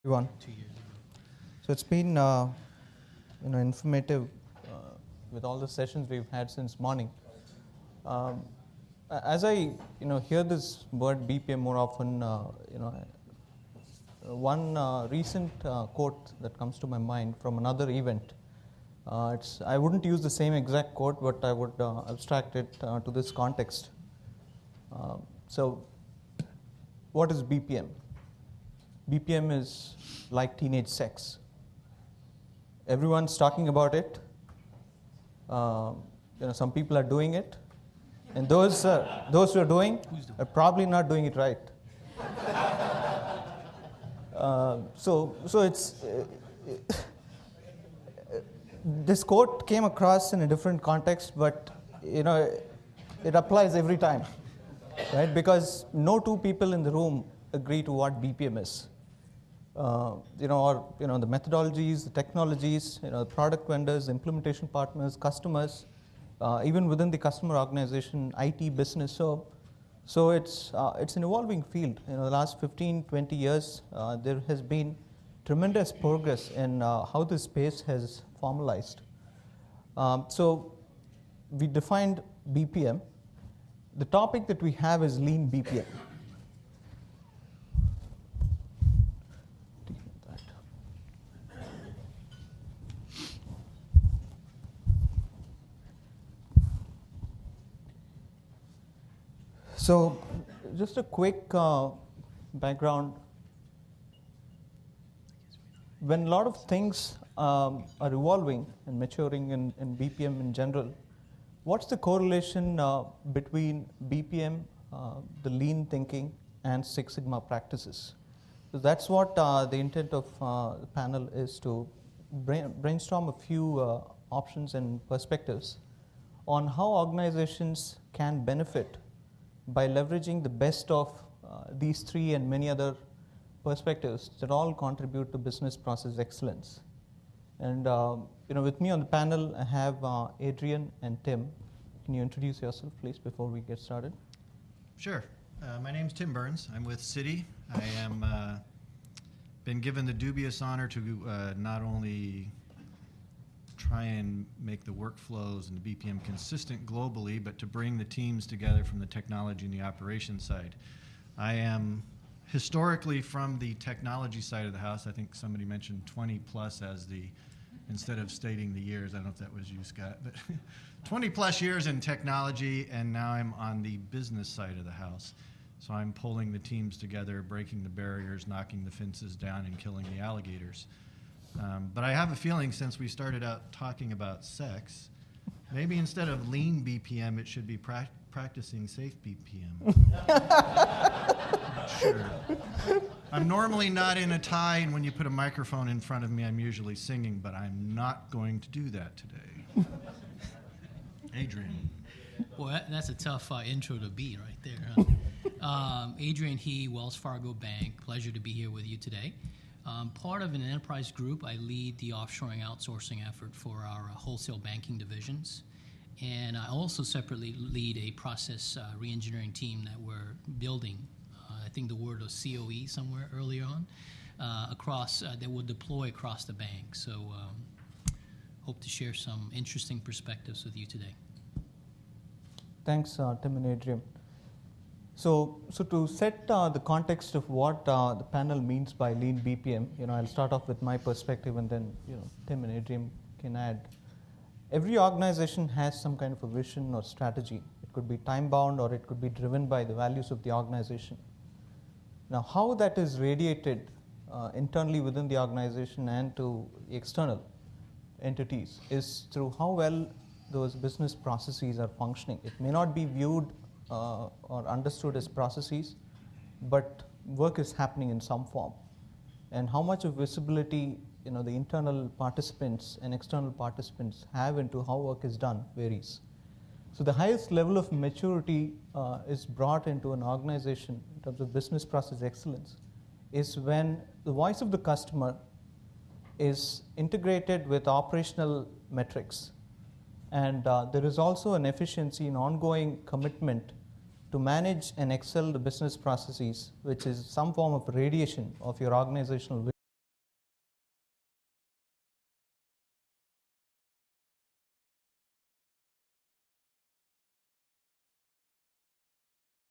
Everyone. So it's been informative with all the sessions we've had since morning. As I hear this word BPM more often, one recent quote that comes to my mind from another event. I wouldn't use the same exact quote, but I would abstract it to this context. So, what is BPM? BPM is like teenage sex. Everyone's talking about it. Some people are doing it, and those who are doing are probably not doing it right. So it's this quote came across in a different context, but it applies every time, right? Because no two people in the room agree to what BPM is. The methodologies, the technologies, the product vendors, implementation partners, customers, even within the customer organization, IT business. So it's an evolving field. The last 15, 20 years, there has been tremendous progress in how this space has formalized. So we defined BPM. The topic that we have is lean BPM. So, just a quick background. When a lot of things are evolving and maturing in BPM in general, what's the correlation between BPM, the lean thinking, and Six Sigma practices? So that's what the intent of the panel is, to brainstorm a few options and perspectives on how organizations can benefit by leveraging the best of these three and many other perspectives that all contribute to business process excellence. And with me on the panel, I have Adrian and Tim. Can you introduce yourself, please, before we get started? Sure. My name's Tim Burns. I'm with Citi. I am been given the dubious honor to not only try and make the workflows and the BPM consistent globally, but to bring the teams together from the technology and the operations side. I am historically from the technology side of the house. I think somebody mentioned 20 plus as the, instead of stating the years, I don't know if that was you, Scott, but 20 plus years in technology, and now I'm on the business side of the house. So I'm pulling the teams together, breaking the barriers, knocking the fences down, and killing the alligators. But I have a feeling, since we started out talking about sex, maybe instead of lean BPM, it should be practicing safe BPM. Sure. I'm normally not in a tie, and when you put a microphone in front of me, I'm usually singing, but I'm not going to do that today. Adrian. Well, that's a tough intro to be right there. Huh? Adrian He, Wells Fargo Bank. Pleasure to be here with you today. Part of an enterprise group, I lead the offshoring outsourcing effort for our wholesale banking divisions. And I also separately lead a process reengineering team that we're building. I think the word was COE somewhere earlier on, that will deploy across the bank. So hope to share some interesting perspectives with you today. Thanks, Tim and Adrian. So to set the context of what the panel means by lean BPM, I'll start off with my perspective, and then Tim and Adrian can add. Every organization has some kind of a vision or strategy. It could be time-bound, or it could be driven by the values of the organization. Now, how that is radiated internally within the organization and to external entities is through how well those business processes are functioning. It may not be viewed or understood as processes, but work is happening in some form. And how much of visibility the internal participants and external participants have into how work is done varies. So the highest level of maturity is brought into an organization in terms of business process excellence is when the voice of the customer is integrated with operational metrics. And there is also an efficiency and ongoing commitment to manage and excel the business processes, which is some form of radiation of your organizational vision.